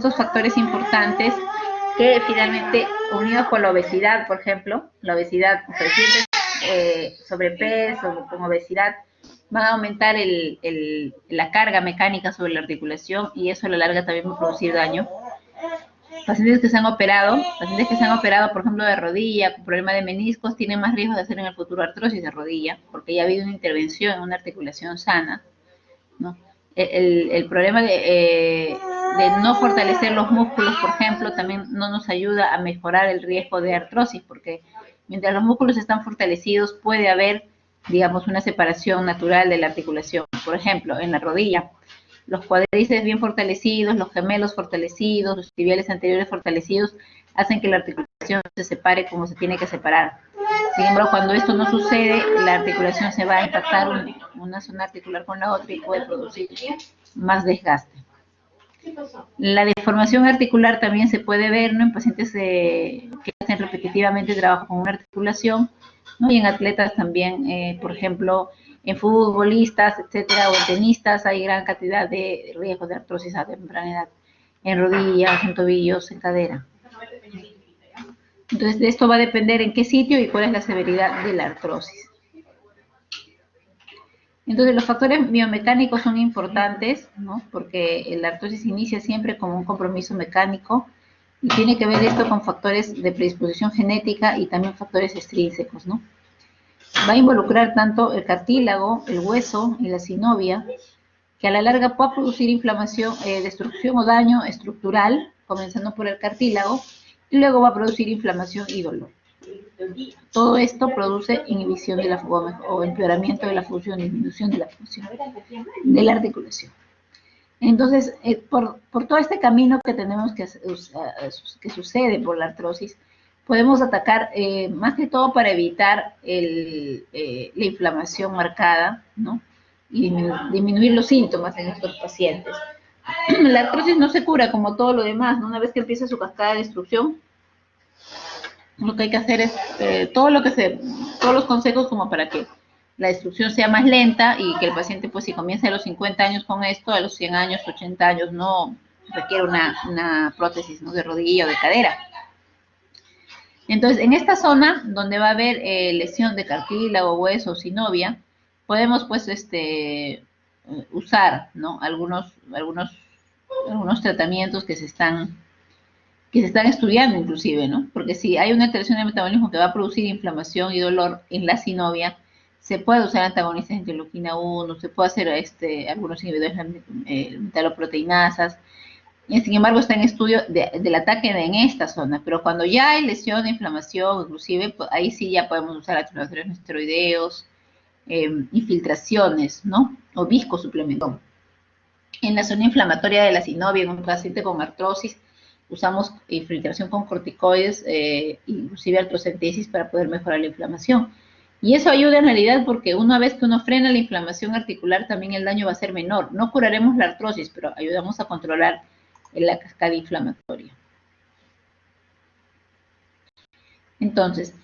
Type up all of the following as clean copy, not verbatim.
estos factores importantes que finalmente, unidos con la obesidad, por ejemplo, la obesidad, pacientes sobrepeso, con obesidad, van a aumentar la carga mecánica sobre la articulación y eso a la larga también va a producir daño. Pacientes que se han operado, por ejemplo, de rodilla, con problema de meniscos, tienen más riesgo de hacer en el futuro artrosis de rodilla, porque ya ha habido una intervención en una articulación sana, ¿no? El problema de no fortalecer los músculos, por ejemplo, también no nos ayuda a mejorar el riesgo de artrosis, porque mientras los músculos están fortalecidos puede haber, digamos, una separación natural de la articulación. Por ejemplo, en la rodilla, los cuádriceps bien fortalecidos, los gemelos fortalecidos, los tibiales anteriores fortalecidos, hacen que la articulación se separe como se tiene que separar. Sin embargo, cuando esto no sucede, la articulación se va a impactar una zona articular con la otra y puede producir más desgaste. La deformación articular también se puede ver, ¿no?, en pacientes que hacen repetitivamente trabajo con una articulación, ¿no?, y en atletas también, por ejemplo, en futbolistas, etcétera, o en tenistas hay gran cantidad de riesgos de artrosis a temprana edad, en rodillas, en tobillos, en cadera. Entonces, de esto va a depender en qué sitio y cuál es la severidad de la artrosis. Entonces, los factores biomecánicos son importantes, ¿no?, porque la artrosis inicia siempre como un compromiso mecánico y tiene que ver esto con factores de predisposición genética y también factores extrínsecos, ¿no? Va a involucrar tanto el cartílago, el hueso y la sinovia, que a la larga puede producir inflamación, destrucción o daño estructural, comenzando por el cartílago, y luego va a producir inflamación y dolor. Todo esto produce inhibición de la o empeoramiento de la función, disminución de la función de la articulación. Entonces, por todo este camino que tenemos que sucede por la artrosis, podemos atacar más que todo para evitar la inflamación marcada, ¿no?, y disminuir los síntomas en estos pacientes. La artrosis no se cura como todo lo demás, ¿no? Una vez que empieza su cascada de destrucción, lo que hay que hacer es todos los consejos como para que la destrucción sea más lenta y que el paciente, pues, si comienza a los 50 años con esto, a los 100 años, 80 años, no requiere una prótesis, ¿no?, de rodilla o de cadera. Entonces, en esta zona donde va a haber lesión de cartílago, hueso, sinovia, podemos, pues, usar, ¿no?, algunos tratamientos que se están estudiando inclusive, ¿no? Porque si hay una alteración del metabolismo que va a producir inflamación y dolor en la sinovia, se puede usar antagonistas de interleuquina 1, se puede hacer algunos inhibidores de metaloproteinasas. Sin embargo, está en estudio del ataque en esta zona, pero cuando ya hay lesión, inflamación, inclusive, pues, ahí sí ya podemos usar antiinflamatorios no esteroideos, infiltraciones, ¿no?, o viscosuplemento. En la zona inflamatoria de la sinovia, en un paciente con artrosis, usamos infiltración con corticoides, inclusive artrocentesis, para poder mejorar la inflamación. Y eso ayuda en realidad porque una vez que uno frena la inflamación articular, también el daño va a ser menor. No curaremos la artrosis, pero ayudamos a controlar la cascada inflamatoria. Entonces,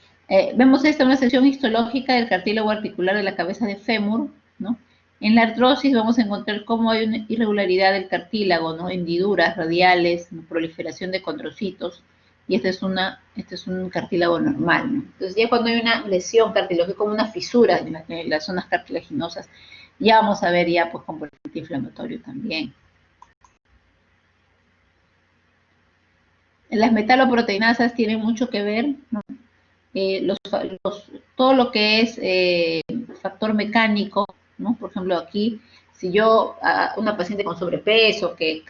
vemos una sección histológica del cartílago articular de la cabeza de fémur, ¿no? En la artrosis vamos a encontrar cómo hay una irregularidad del cartílago, ¿no?, hendiduras radiales, ¿no?, proliferación de condrocitos, y este es un cartílago normal, ¿no? Entonces, ya cuando hay una lesión cartilaginosa, como una fisura en las zonas cartilaginosas, ya vamos a ver pues, componente inflamatorio también. Las metaloproteinasas tienen mucho que ver, ¿no? Todo lo que es factor mecánico, ¿no? Por ejemplo, aquí, si yo, una paciente con sobrepeso, que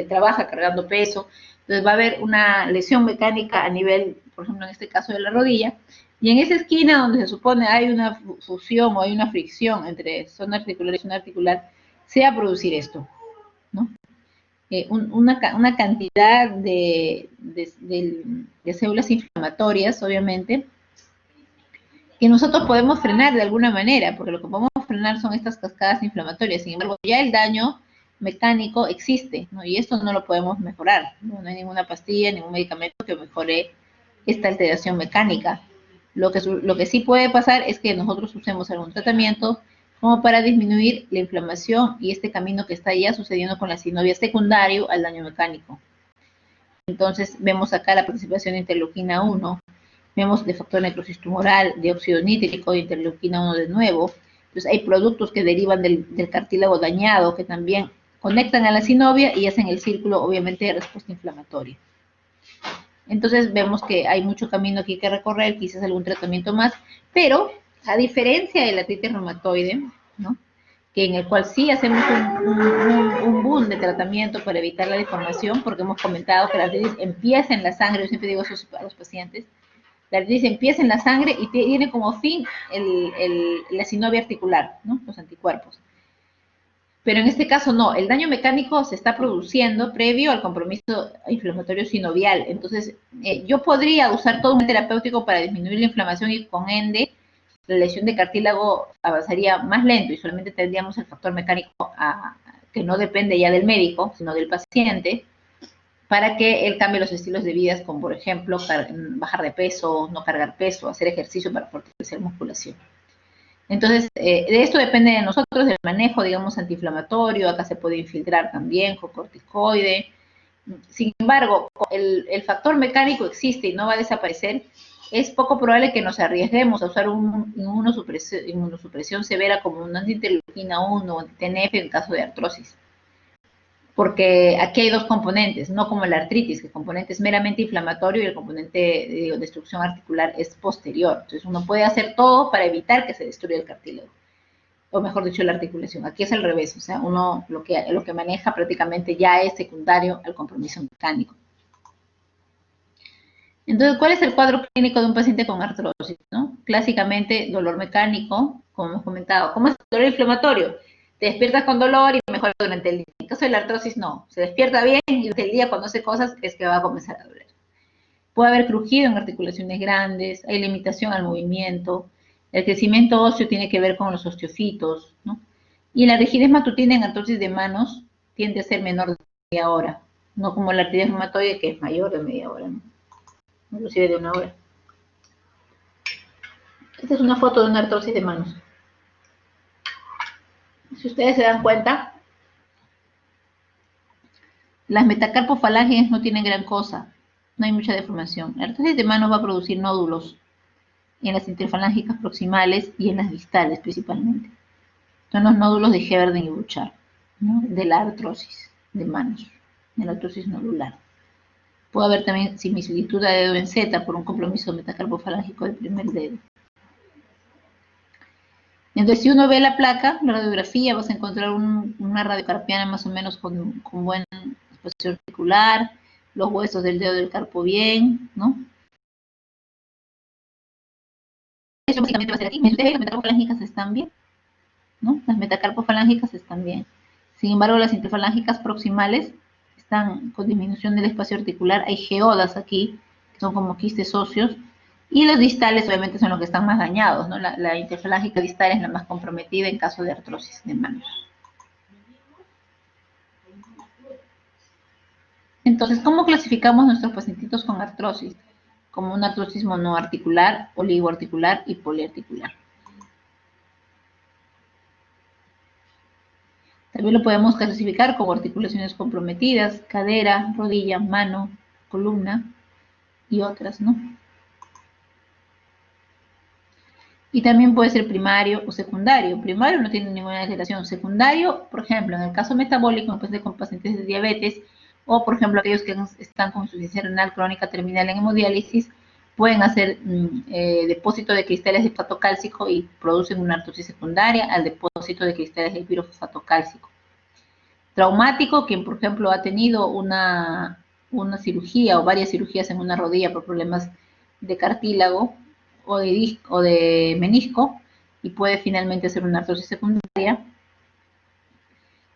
trabaja cargando peso, entonces va a haber una lesión mecánica a nivel, por ejemplo, en este caso de la rodilla, y en esa esquina donde se supone hay una fusión o hay una fricción entre zona articular y zona articular, se va a producir esto, ¿no? Una cantidad de células inflamatorias, obviamente, que nosotros podemos frenar de alguna manera, porque lo que podemos frenar son estas cascadas inflamatorias. Sin embargo, ya el daño mecánico existe, ¿no? Y esto no lo podemos mejorar, ¿no? No hay ninguna pastilla, ningún medicamento que mejore esta alteración mecánica. Lo que sí puede pasar es que nosotros usemos algún tratamiento como para disminuir la inflamación y este camino que está ya sucediendo con la sinovia secundario al daño mecánico. Entonces, vemos acá la participación de interleuquina 1, vemos de factor necrosis tumoral, dióxido nítrico, de interleuquina 1 de nuevo. Entonces, hay productos que derivan del cartílago dañado que también conectan a la sinovia y hacen el círculo, obviamente, de respuesta inflamatoria. Entonces, vemos que hay mucho camino aquí que recorrer, quizás algún tratamiento más, pero a diferencia de la artritis reumatoide, ¿no?, que en el cual sí hacemos un boom de tratamiento para evitar la deformación, porque hemos comentado que la artritis empieza en la sangre, yo siempre digo eso a los pacientes, la artritis empieza en la sangre y tiene como fin la sinovia articular, ¿no?, los anticuerpos. Pero en este caso no, el daño mecánico se está produciendo previo al compromiso inflamatorio sinovial. Entonces, yo podría usar todo un terapéutico para disminuir la inflamación y con ende la lesión de cartílago avanzaría más lento y solamente tendríamos el factor mecánico que no depende ya del médico, sino del paciente, para que él cambie los estilos de vida, como por ejemplo bajar de peso, no cargar peso, hacer ejercicio para fortalecer musculación. Entonces, de esto depende de nosotros, del manejo, digamos, antiinflamatorio. Acá se puede infiltrar también con corticoide. Sin embargo, el factor mecánico existe y no va a desaparecer. Es poco probable que nos arriesguemos a usar inmunosupresión severa como una antiinterleuquina 1 o TNF en caso de artrosis. Porque aquí hay dos componentes, no como la artritis, que el componente es meramente inflamatorio y el componente de destrucción articular es posterior. Entonces uno puede hacer todo para evitar que se destruya el cartílago, o mejor dicho, la articulación. Aquí es al revés, o sea, uno lo que maneja prácticamente ya es secundario al compromiso mecánico. Entonces, ¿cuál es el cuadro clínico de un paciente con artrosis, ¿no? Clásicamente, dolor mecánico, como hemos comentado. ¿Cómo es el dolor inflamatorio? Te despiertas con dolor y mejora durante el día. En caso de la artrosis, no. Se despierta bien y durante el día, cuando hace cosas, es que va a comenzar a doler. Puede haber crujido en articulaciones grandes, hay limitación al movimiento. El crecimiento óseo tiene que ver con los osteofitos, ¿no? Y la rigidez matutina en artrosis de manos tiende a ser menor de media hora, no como la artritis reumatoide, que es mayor de media hora, ¿no?, inclusive de 1 hora. Esta es una foto de una artrosis de manos. Si ustedes se dan cuenta, las metacarpofalanges no tienen gran cosa, no hay mucha deformación. La artrosis de manos va a producir nódulos en las interfalángicas proximales y en las distales principalmente. Son los nódulos de Heberden y Bouchard, ¿no?, de la artrosis de manos, de la artrosis nodular. Puede haber también similitud de dedo en Z por un compromiso metacarpofalángico del primer dedo. Entonces, si uno ve la placa, la radiografía, vas a encontrar una radiocarpiana más o menos con buen espacio articular, los huesos del dedo del carpo bien, ¿no? Eso básicamente va a ser aquí. Ustedes ven, las metacarpofalángicas están bien, ¿no? Las metacarpofalángicas están bien. Sin embargo, las interfalángicas proximales están con disminución del espacio articular. Hay geodas aquí, que son como quistes óseos, y los distales obviamente son los que están más dañados, ¿no? La interfalángica distal es la más comprometida en caso de artrosis de manos. Entonces, ¿cómo clasificamos nuestros pacientitos con artrosis? Como una artrosis monoarticular, oligoarticular y poliarticular. También lo podemos clasificar como articulaciones comprometidas, cadera, rodilla, mano, columna y otras, ¿no? Y también puede ser primario o secundario. Primario no tiene ninguna alteración. Secundario, por ejemplo, en el caso metabólico, con pacientes de diabetes, o por ejemplo aquellos que están con insuficiencia renal crónica terminal en hemodiálisis, pueden hacer depósito de cristales de fosfato cálcico y producen una artrosis secundaria al depósito de cristales de pirofosfato cálcico. Traumático, quien por ejemplo ha tenido una cirugía o varias cirugías en una rodilla por problemas de cartílago o de menisco, y puede finalmente hacer una artrosis secundaria.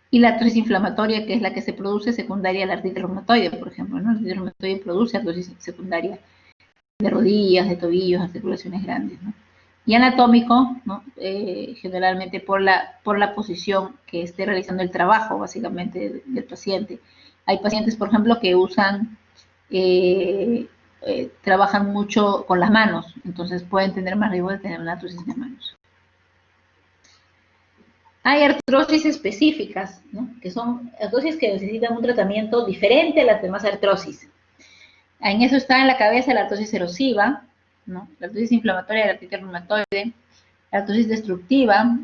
Y la artrosis inflamatoria, que es la que se produce secundaria a la artritis reumatoide, por ejemplo, ¿no? La artritis reumatoide produce artrosis secundaria de rodillas, de tobillos, articulaciones grandes, ¿no? Y anatómico, ¿no? Generalmente por la posición que esté realizando el trabajo, básicamente, del paciente. Hay pacientes, por ejemplo, que trabajan mucho con las manos, entonces pueden tener más riesgo de tener una artrosis de manos. Hay artrosis específicas, ¿no?, que son artrosis que necesitan un tratamiento diferente a las demás artrosis. En eso está en la cabeza la artrosis erosiva, ¿no? La artrosis inflamatoria de la artritis reumatoide, la artrosis destructiva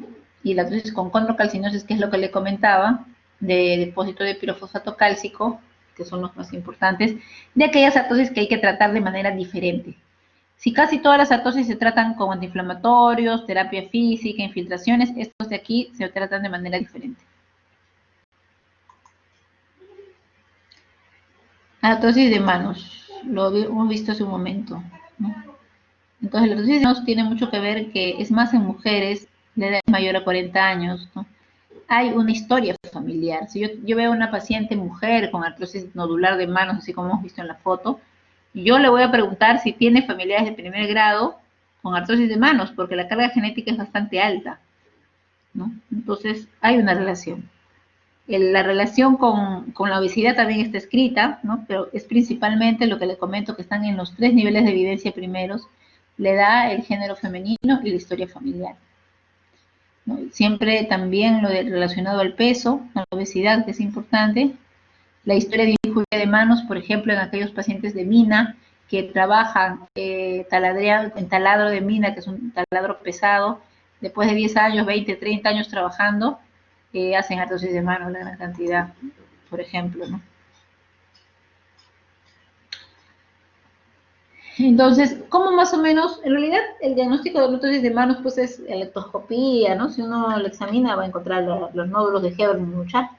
y la artrosis con condrocalcinosis, que es lo que le comentaba, de depósito de pirofosfato cálcico, que son los más importantes, de aquellas artrosis que hay que tratar de manera diferente. Si casi todas las artrosis se tratan con antiinflamatorios, terapia física, infiltraciones, estos de aquí se tratan de manera diferente. Artrosis de manos, lo hemos visto hace un momento, ¿no? Entonces, la artrosis de manos tiene mucho que ver que es más en mujeres, la edad es mayor a 40 años, ¿no? Hay una historia familiar. Si yo veo una paciente mujer con artrosis nodular de manos, así como hemos visto en la foto, yo le voy a preguntar si tiene familiares de primer grado con artrosis de manos, porque la carga genética es bastante alta, ¿no? Entonces, hay una relación. La relación con la obesidad también está escrita, ¿no? Pero es principalmente lo que le comento, que están en los 3 niveles de evidencia primeros, la edad, el género femenino y la historia familiar, ¿no? Siempre también lo relacionado al peso, a la obesidad, que es importante, la historia de injuria de manos, por ejemplo, en aquellos pacientes de mina que trabajan en taladro de mina, que es un taladro pesado, después de 10 años, 20, 30 años trabajando, hacen artrosis de manos la gran cantidad, por ejemplo, ¿no? Entonces, ¿cómo más o menos? En realidad, el diagnóstico de artrosis de manos, pues es electroscopía, ¿no? Si uno lo examina, va a encontrar los nódulos de Hebron mucha.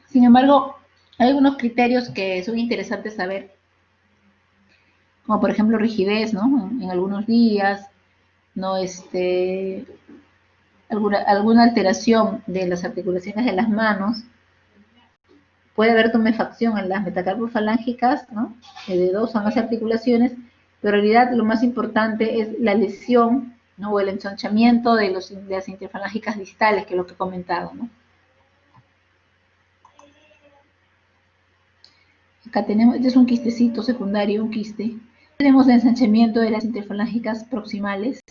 Sin embargo, hay algunos criterios que son interesantes saber, como por ejemplo rigidez, ¿no? En algunos días, no alguna alteración de las articulaciones de las manos, puede haber tumefacción en las metacarpofalángicas, ¿no? De 2 a más articulaciones, pero en realidad lo más importante es la lesión, ¿no? O el ensanchamiento de las interfalángicas distales, que es lo que he comentado, ¿no? Acá tenemos, este es un quistecito secundario, un quiste. Tenemos el ensanchamiento de las interfalángicas proximales.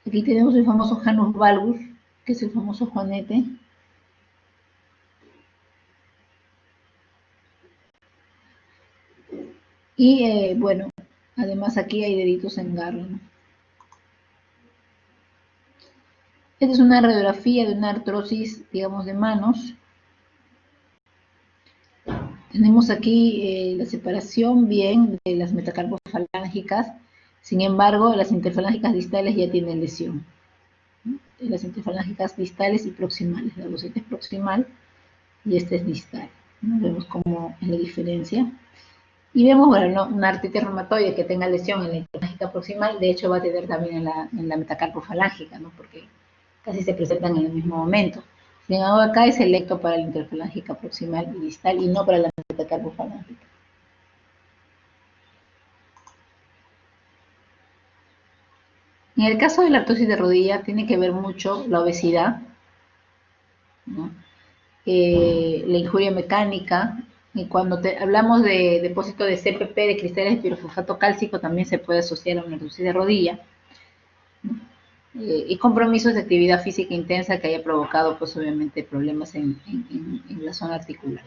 Aquí tenemos el famoso Janus valgus, que es el famoso juanete. Y bueno, además aquí hay deditos en garra, ¿no? Esta es una radiografía de una artrosis, digamos, de manos. Tenemos aquí la separación bien de las metacarpofalángicas, sin embargo, las interfalángicas distales ya tienen lesión, ¿no? Las interfalángicas distales y proximales, la roseta es proximal y esta es distal, ¿no? Vemos cómo es la diferencia. Y vemos, bueno, una artritis reumatoide que tenga lesión en la interfalángica proximal, de hecho va a tener también en la metacarpofalángica, ¿no? Porque casi se presentan en el mismo momento. Sin embargo, acá es selecto para la interfalángica proximal y distal y no para la metacarpofalángica. En el caso de la artrosis de rodilla, tiene que ver mucho la obesidad, ¿no? La injuria mecánica, y cuando hablamos de depósito de CPP, de cristales de pirofosfato cálcico, también se puede asociar a una artrosis de rodilla, ¿no? Y compromisos de actividad física intensa que haya provocado, pues obviamente, problemas en la zona articular.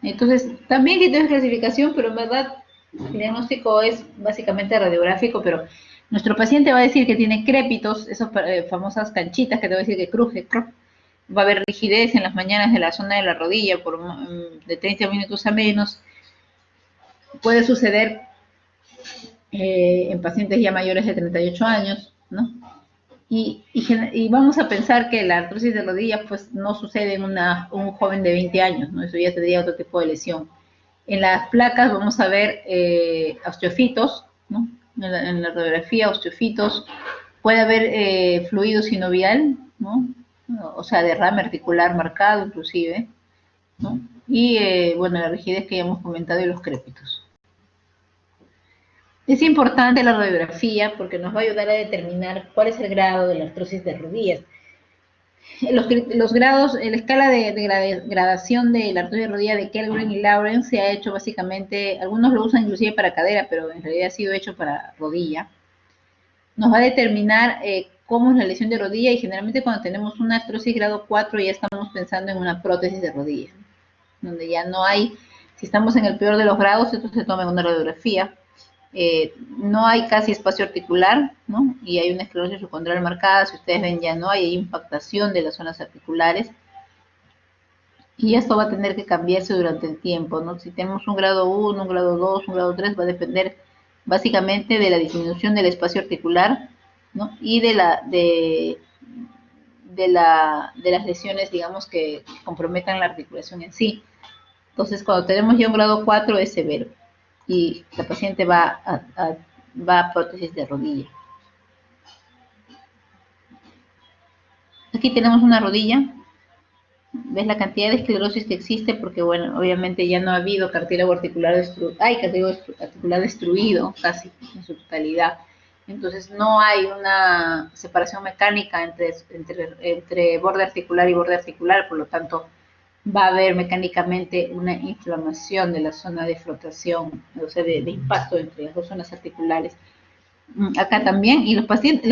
Entonces, también tiene clasificación, pero en verdad el diagnóstico es básicamente radiográfico, pero nuestro paciente va a decir que tiene crépitos, esas famosas canchitas que te va a decir que cruje, va a haber rigidez en las mañanas de la zona de la rodilla de 30 minutos a menos. Puede suceder en pacientes ya mayores de 38 años, ¿no? Y vamos a pensar que la artrosis de rodilla pues no sucede en un joven de 20 años, ¿no? Eso ya tendría otro tipo de lesión. En las placas vamos a ver osteofitos, ¿no? En la radiografía, osteofitos. Puede haber fluido sinovial, ¿no? O sea, derrame articular marcado inclusive, ¿no? Y bueno, la rigidez que ya hemos comentado y los crépitos. Es importante la radiografía porque nos va a ayudar a determinar cuál es el grado de la artrosis de rodillas. Los grados, la escala de gradación de la artrosis de rodilla de Kellgren y Lawrence se ha hecho básicamente, algunos lo usan inclusive para cadera, pero en realidad ha sido hecho para rodilla. Nos va a determinar cómo es la lesión de rodilla, y generalmente cuando tenemos una artrosis grado 4 ya estamos pensando en una prótesis de rodilla, donde ya no hay, si estamos en el peor de los grados, esto se toma en una radiografía, no hay casi espacio articular, ¿no? Y hay una esclerosis subcondral marcada, si ustedes ven ya no hay impactación de las zonas articulares, y esto va a tener que cambiarse durante el tiempo, ¿no? Si tenemos un grado 1, un grado 2, un grado 3, va a depender básicamente de la disminución del espacio articular, ¿no? Y de las lesiones, digamos, que comprometan la articulación en sí. Entonces, cuando tenemos ya un grado 4 es severo y la paciente va a prótesis de rodilla. Aquí tenemos una rodilla. ¿Ves la cantidad de esclerosis que existe? Porque, bueno, obviamente ya no ha habido cartílago articular destruido, hay cartílago articular destruido casi en su totalidad. Entonces no hay una separación mecánica entre borde articular y borde articular, por lo tanto va a haber mecánicamente una inflamación de la zona de flotación, o sea, de impacto entre las dos zonas articulares. Acá también, y los pacientes,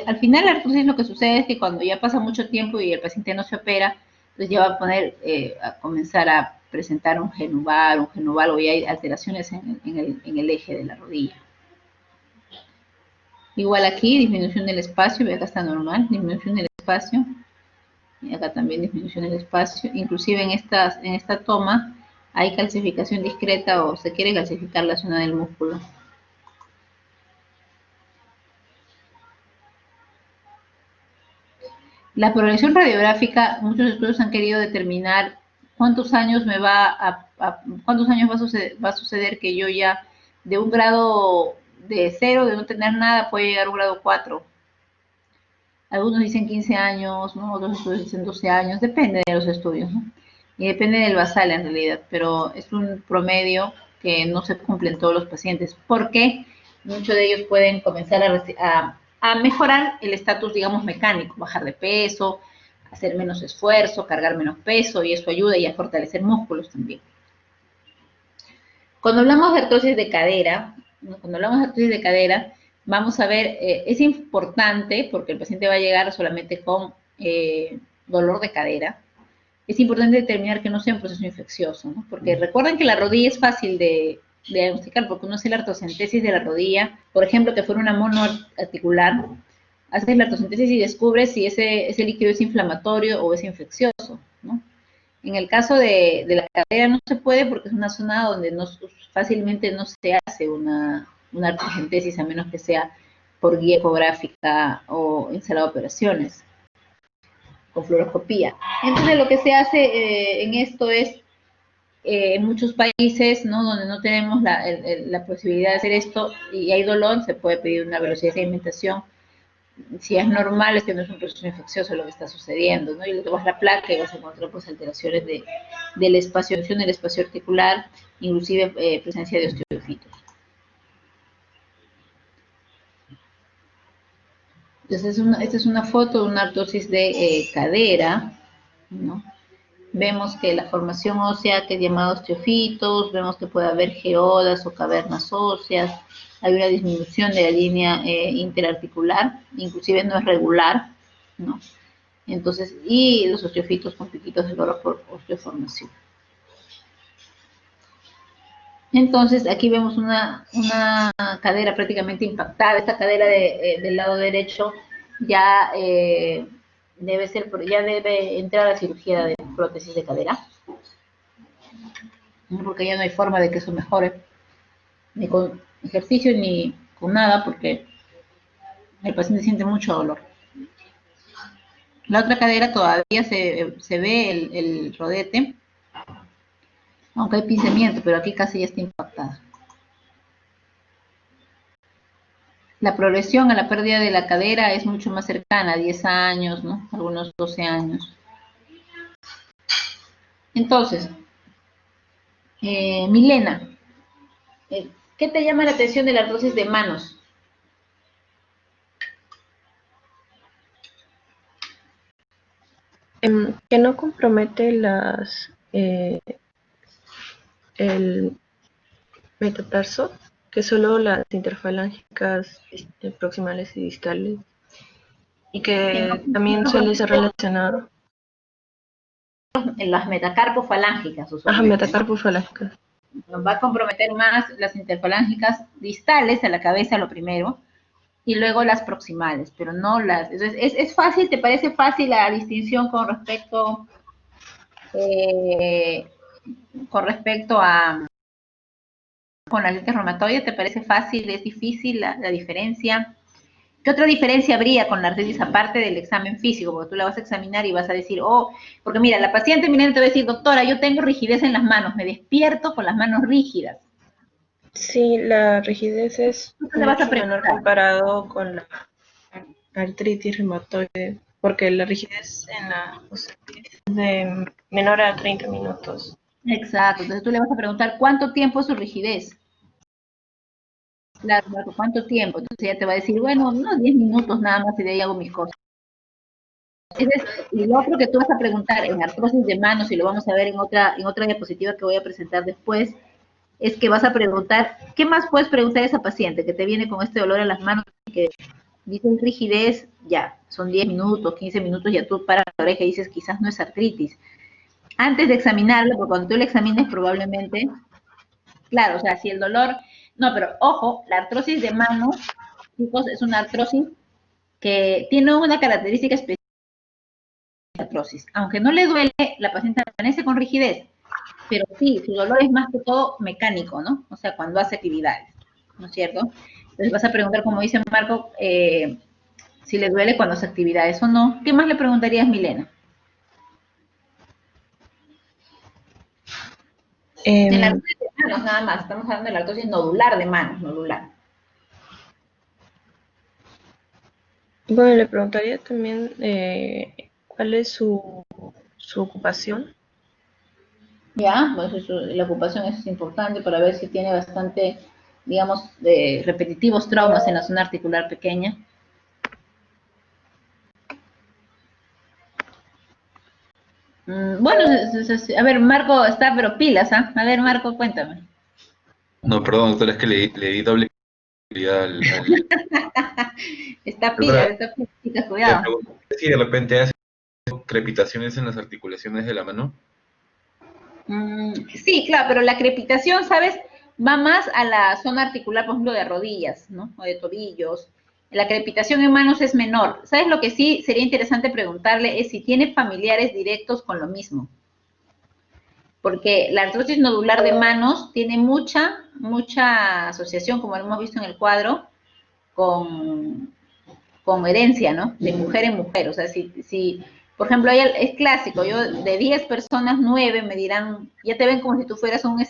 al final la artrosis lo que sucede es que cuando ya pasa mucho tiempo y el paciente no se opera, entonces ya va a comenzar a presentar un genuval o ya hay alteraciones en el eje de la rodilla. Igual aquí, disminución del espacio, acá está normal, disminución del espacio, y acá también disminución del espacio, inclusive en esta toma hay calcificación discreta o se quiere calcificar la zona del músculo. La progresión radiográfica, muchos estudios han querido determinar cuántos años va a suceder que yo ya de un grado de 0, de no tener nada, puede llegar a un grado 4. Algunos dicen 15 años, ¿no? Otros estudios dicen 12 años, depende de los estudios, ¿no? Y depende del basal en realidad, pero es un promedio que no se cumple en todos los pacientes, porque muchos de ellos pueden comenzar a mejorar el estatus, digamos, mecánico, bajar de peso, hacer menos esfuerzo, cargar menos peso, y eso ayuda y a fortalecer músculos también. Cuando hablamos de artrosis de cadera, vamos a ver, es importante, porque el paciente va a llegar solamente con dolor de cadera, es importante determinar que no sea un proceso infeccioso, ¿no? Porque recuerden que la rodilla es fácil de diagnosticar, porque uno hace la artrocentesis de la rodilla, por ejemplo, que fuera una monoarticular, haces la artrocentesis y descubres si ese líquido es inflamatorio o es infeccioso, ¿no? En el caso de la cadera no se puede porque es una zona donde fácilmente no se hace una artrocentesis a menos que sea por guía ecográfica o en sala de operaciones, con fluoroscopía. Entonces lo que se hace en esto es, en muchos países, ¿no? Donde no tenemos la posibilidad de hacer esto y hay dolor, se puede pedir una velocidad de sedimentación. Si es normal, es que no es un proceso infeccioso lo que está sucediendo, ¿no? Y le tomas la placa y vas a encontrar pues alteraciones del espacio articular, inclusive presencia de osteofitos. Entonces, esta es una foto de una artrosis de cadera, ¿no? Vemos que la formación ósea, que es llamada osteofitos, vemos que puede haber geodas o cavernas óseas, hay una disminución de la línea interarticular, inclusive no es regular, ¿no? Entonces, y los osteofitos con piquitos de loro por osteoformación. Entonces, aquí vemos una cadera prácticamente impactada. Esta cadera del lado derecho ya debe entrar a la cirugía de prótesis de cadera, porque ya no hay forma de que eso mejore, ni con ejercicio ni con nada, porque el paciente siente mucho dolor. La otra cadera todavía se ve el rodete, aunque hay pinzamiento, pero aquí casi ya está impactada. La progresión a la pérdida de la cadera es mucho más cercana, 10 años, ¿no? Algunos 12 años. Entonces, Milena, ¿qué te llama la atención de la artrosis de manos? Que no compromete el metatarso, que solo las interfalángicas proximales y distales Y que también suele ser relacionado. En las metacarpos falángicas Ajá, usualmente, ¿no? metacarpus falángicas. Va a comprometer más las interfalángicas distales a la cabeza lo primero y luego las proximales, pero no las... Entonces, es fácil, ¿te parece fácil la distinción eh, con respecto a con la artritis reumatoide? ¿Te parece fácil? ¿Es difícil la diferencia? ¿Qué otra diferencia habría con la artritis aparte del examen físico? Porque tú la vas a examinar y vas a decir, oh, porque mira, la paciente te va a decir, doctora, yo tengo rigidez en las manos, me despierto con las manos rígidas. Sí, la rigidez es ¿Tú qué le vas a mucho menor preguntar? comparado con la artritis reumatoide, porque la rigidez en la osteoartritis es de menor a 30 minutos. Exacto, entonces tú le vas a preguntar, ¿cuánto tiempo es su rigidez? Claro, claro, ¿cuánto tiempo? Entonces ella te va a decir, bueno, unos 10 minutos nada más y de ahí hago mis cosas. Y lo otro que tú vas a preguntar en artrosis de manos, y lo vamos a ver en otra diapositiva que voy a presentar después, es que vas a preguntar, ¿qué más puedes preguntar a esa paciente que te viene con este dolor en las manos y que dice rigidez? Ya, son 10 minutos, 15 minutos, ya tú paras la oreja y dices, quizás no es artritis. Antes de examinarlo, porque cuando tú lo examines probablemente, claro, o sea, si el dolor, no, pero ojo, la artrosis de manos, chicos, es una artrosis que tiene una característica específica de artrosis. Aunque no le duele, la paciente permanece con rigidez, pero sí, su dolor es más que todo mecánico, ¿no? O sea, cuando hace actividades, ¿no es cierto? Entonces vas a preguntar, como dice Marco, si le duele cuando hace actividades o no. ¿Qué más le preguntarías, Milena? De la artrosis de manos, nada más. Estamos hablando de la artrosis nodular de manos, nodular. Bueno, le preguntaría también cuál es su ocupación. Ya, pues eso, la ocupación es importante para ver si tiene bastante, digamos, repetitivos traumas en la zona articular pequeña. Bueno, a ver, Marco está, pero pilas, ¿ah? A ver, Marco, cuéntame. No, perdón, doctor, es que le di doble prioridad al... Está Doctora, pilas, está pilas, le cuidado. pregunté si de repente hace crepitaciones en las articulaciones de la mano. Sí, claro, pero la crepitación, ¿sabes? Va más a la zona articular, por ejemplo, de rodillas, ¿no? O de tobillos. La crepitación en manos es menor. ¿Sabes lo que sí sería interesante preguntarle? Es si tiene familiares directos con lo mismo. Porque la artrosis nodular de manos tiene mucha asociación, como lo hemos visto en el cuadro, con, con herencia, ¿no? De mujer en mujer. O sea, si por ejemplo, es clásico, yo de 10 personas, 9 me dirán, ya te ven como si tú fueras un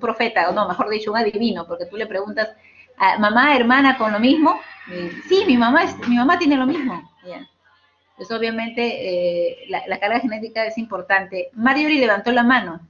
profeta, o no, mejor dicho, un adivino, porque tú le preguntas a mamá, hermana, con lo mismo, y, sí, mi mamá tiene lo mismo. Yeah. Pues obviamente la carga genética es importante. Marjorie levantó la mano.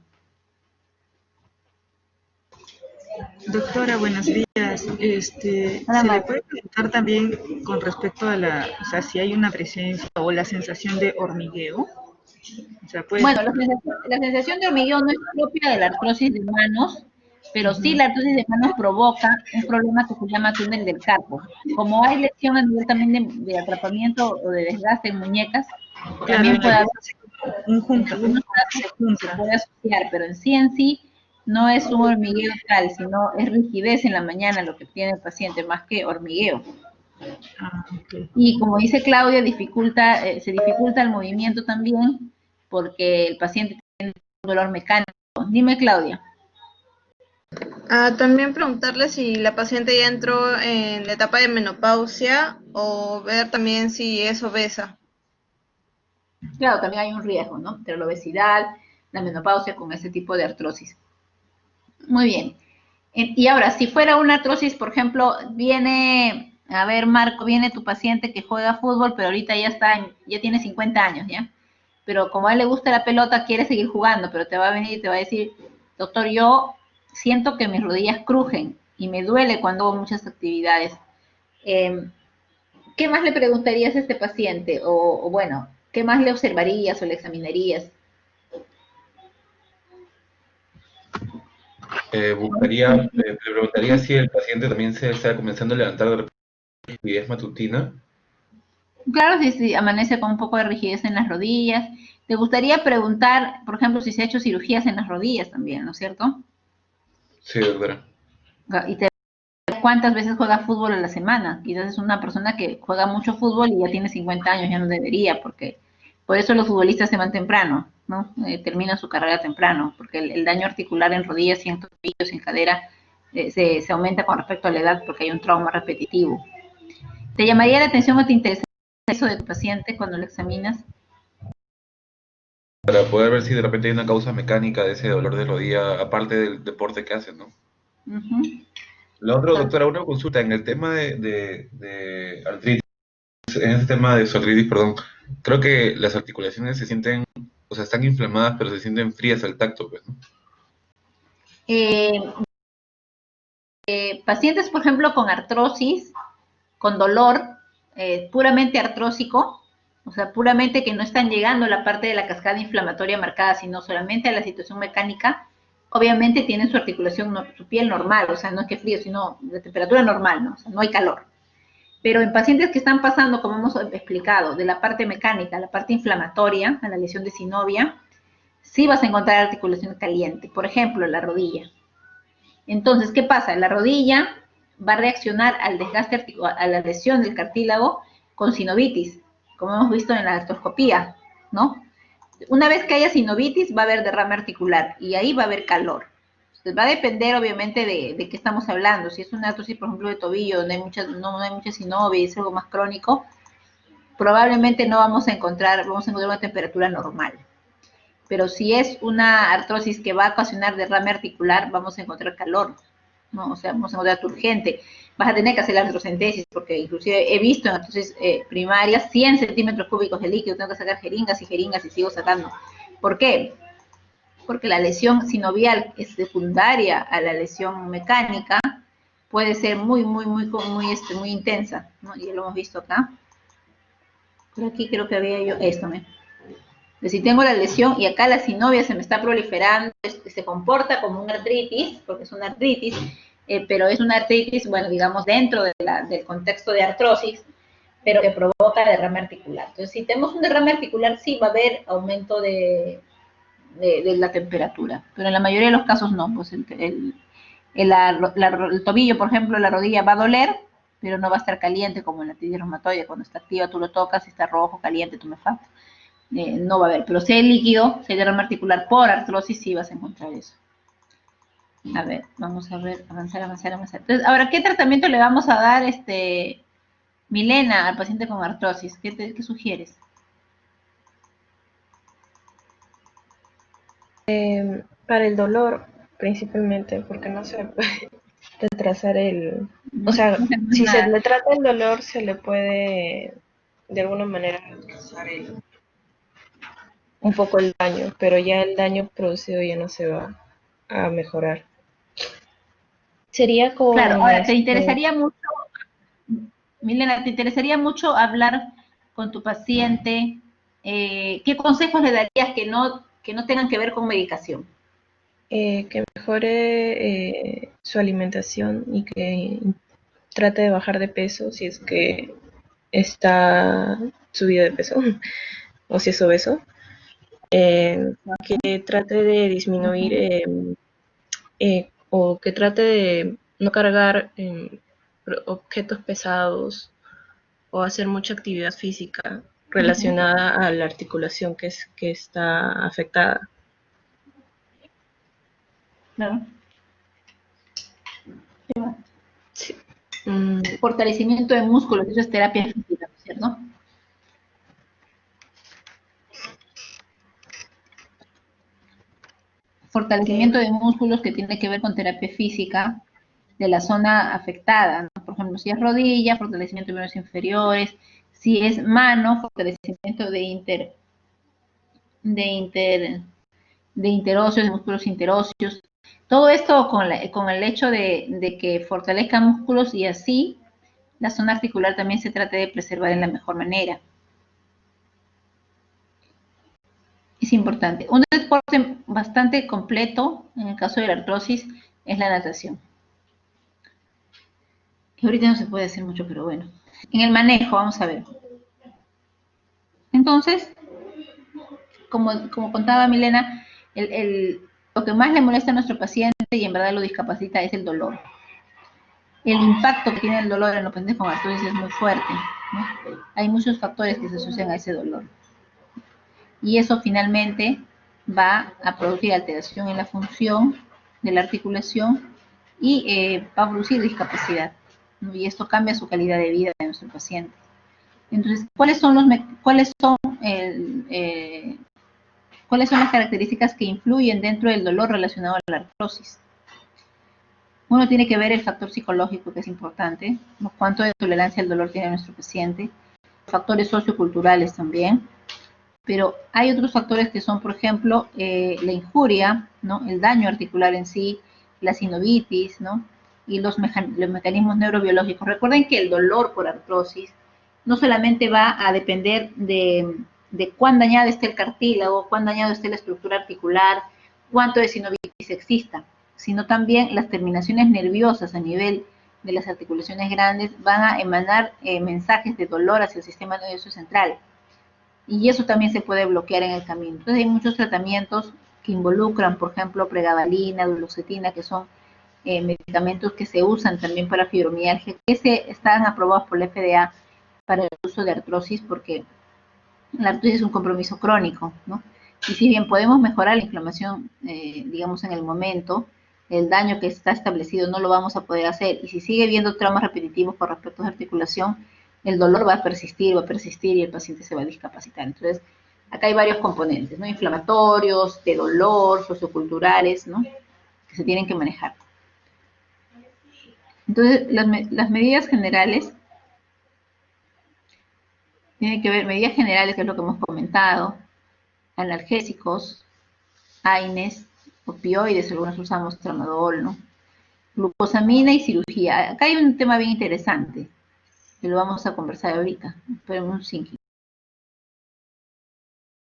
Doctora, buenos días. Hola, ¿Se le puede preguntar también con respecto a o sea, si hay una presencia o la sensación de hormigueo? O sea, puede... Bueno, la sensación de hormigueo no es propia de la artrosis de manos, pero sí la artrosis de manos provoca un problema que se llama túnel del carpo. Como hay lesión a nivel también de atrapamiento o de desgaste en muñecas, Claro, también puede haber, un en junta, algunos se casos se junta. puede asociar, pero en sí no es un hormigueo tal, sino es rigidez en la mañana lo que tiene el paciente, más que hormigueo. Ah, ok. Y como dice Claudia, se dificulta el movimiento también porque el paciente tiene un dolor mecánico. Dime, Claudia. También preguntarle si la paciente ya entró en la etapa de menopausia o ver también si es obesa. Claro, también hay un riesgo, ¿no? Entre la obesidad, la menopausia con ese tipo de artrosis. Muy bien. Y ahora, si fuera una artrosis, por ejemplo, viene, a ver, Marco, viene tu paciente que juega fútbol, pero ahorita ya tiene 50 años, ¿ya? Pero como a él le gusta la pelota, quiere seguir jugando, pero te va a venir y te va a decir, doctor, yo siento que mis rodillas crujen y me duele cuando hago muchas actividades. Eh, ¿Qué más le preguntarías a este paciente? O bueno, ¿qué más le observarías o le examinarías? Le preguntaría si el paciente también se está comenzando a levantar de repente rigidez matutina. Claro, si amanece con un poco de rigidez en las rodillas. ¿Te gustaría preguntar, por ejemplo, si se ha hecho cirugías en las rodillas también, ¿no es cierto? Sí, doctora. Y cuántas veces juega fútbol a la semana. Quizás es una persona que juega mucho fútbol y ya tiene 50 años, ya no debería, porque por eso los futbolistas se van temprano, ¿no? Terminan su carrera temprano, porque el daño articular en rodillas y en tobillos, en cadera, se aumenta con respecto a la edad porque hay un trauma repetitivo. ¿Te llamaría la atención o te interesa eso de tu paciente cuando lo examinas? Para poder ver si de repente hay una causa mecánica de ese dolor de rodilla, aparte del deporte que hace, ¿no? Uh -huh. Lo otro, doctora, una consulta en el tema de artritis, en este tema de su artritis, perdón, creo que las articulaciones se sienten, o sea, están inflamadas, pero se sienten frías al tacto, pues, ¿no? Eh, pacientes, por ejemplo, con artrosis, con dolor puramente artrósico, o sea, puramente que no están llegando a la parte de la cascada inflamatoria marcada, sino solamente a la situación mecánica, obviamente tienen su articulación, su piel normal, o sea, no es que frío, sino de temperatura normal, ¿no? O sea, no hay calor. Pero en pacientes que están pasando, como hemos explicado, de la parte mecánica a la parte inflamatoria, a la lesión de sinovia, sí vas a encontrar articulación caliente, por ejemplo, la rodilla. Entonces, ¿qué pasa? La rodilla va a reaccionar al desgaste, a la lesión del cartílago con sinovitis, como hemos visto en la artroscopía, ¿no? Una vez que haya sinovitis, va a haber derrame articular y ahí va a haber calor. Entonces, va a depender, obviamente, de qué estamos hablando. Si es una artrosis, por ejemplo, de tobillo, donde no hay mucha sinovia y es algo más crónico, probablemente no vamos a encontrar una temperatura normal. Pero si es una artrosis que va a ocasionar derrame articular, vamos a encontrar calor, ¿no? O sea, vamos a encontrar turgente. Vas a tener que hacer la artrocentesis, porque inclusive he visto en artrosis primarias 100 centímetros cúbicos de líquido, tengo que sacar jeringas y sigo sacando. ¿Por qué? Porque la lesión sinovial es secundaria a la lesión mecánica, puede ser muy intensa, ¿no? Y lo hemos visto acá. Por aquí creo que había yo esto, ¿me? Si tengo la lesión y acá la sinovia se me está proliferando, se comporta como una artritis, porque es una artritis, pero es una artritis, bueno, digamos, dentro del contexto de artrosis, pero que provoca derrame articular. Entonces, si tenemos un derrame articular, sí va a haber aumento de la temperatura, pero en la mayoría de los casos no, pues el tobillo, por ejemplo, la rodilla va a doler, pero no va a estar caliente como en la artritis reumatoide, cuando está activa tú lo tocas, está rojo, caliente, tumefacto. No va a haber, pero si hay líquido, si hay derrame articular por artrosis, sí vas a encontrar eso. A ver, vamos a ver, avanzar. Entonces, ahora, ¿qué tratamiento le vamos a dar, Milena, al paciente con artrosis? ¿Qué sugieres? Para el dolor, principalmente, porque no se puede retrasar el... O sea, si se le trata el dolor, se le puede de alguna manera retrasar un poco el daño, pero ya el daño producido ya no se va a mejorar. Sería Claro, con ahora, ¿te interesaría mucho, Milena, te interesaría mucho hablar con tu paciente? ¿Qué consejos le darías que no tengan que ver con medicación? que mejore su alimentación y que trate de bajar de peso si es que está subido de peso o si es obeso. Que trate de disminuir o que trate de no cargar objetos pesados o hacer mucha actividad física relacionada a la articulación que está afectada. Claro. Sí. Fortalecimiento de músculos, eso es terapia física, ¿cierto? Fortalecimiento de músculos que tiene que ver con terapia física de la zona afectada, ¿no? Por ejemplo, si es rodilla, fortalecimiento de miembros inferiores, si es mano, fortalecimiento de interóseos, de músculos interóseos. Todo esto con el hecho de que fortalezca músculos y así la zona articular también se trate de preservar en la mejor manera. Es importante. Un deporte bastante completo, en el caso de la artrosis, es la natación. Que ahorita no se puede hacer mucho, pero bueno. En el manejo, vamos a ver. Entonces, como contaba Milena, lo que más le molesta a nuestro paciente y en verdad lo discapacita es el dolor. El impacto que tiene el dolor en los pacientes con artrosis es muy fuerte, ¿no? Hay muchos factores que se asocian a ese dolor. Y eso finalmente va a producir alteración en la función de la articulación y va a producir discapacidad, ¿no? Y esto cambia su calidad de vida de nuestro paciente. Entonces, ¿cuáles son las características que influyen dentro del dolor relacionado a la artrosis? Uno tiene que ver el factor psicológico, que es importante, ¿no? Cuánto de tolerancia al dolor tiene nuestro paciente, factores socioculturales también, pero hay otros factores que son, por ejemplo, la injuria, ¿no? El daño articular en sí, la sinovitis, ¿no? Y los mecanismos neurobiológicos. Recuerden que el dolor por artrosis no solamente va a depender de cuán dañado esté el cartílago, cuán dañado esté la estructura articular, cuánto de sinovitis exista, sino también las terminaciones nerviosas a nivel de las articulaciones grandes van a emanar mensajes de dolor hacia el sistema nervioso central. Y eso también se puede bloquear en el camino. Entonces hay muchos tratamientos que involucran, por ejemplo, pregabalina, duloxetina, que son medicamentos que se usan también para fibromialgia, que están aprobados por la FDA para el uso de artrosis, porque la artrosis es un compromiso crónico, ¿no? Y si bien podemos mejorar la inflamación, digamos, en el momento, el daño que está establecido no lo vamos a poder hacer. Y si sigue habiendo traumas repetitivos con respecto a la articulación, el dolor va a persistir y el paciente se va a discapacitar. Entonces, acá hay varios componentes, ¿no? Inflamatorios, de dolor, socioculturales, ¿no? Que se tienen que manejar. Entonces, las medidas generales tienen que ver, medidas generales, que es lo que hemos comentado, analgésicos, AINES, opioides, algunos usamos tramadol, ¿no? Glucosamina y cirugía. Acá hay un tema bien interesante, que lo vamos a conversar ahorita. Esperen un 5.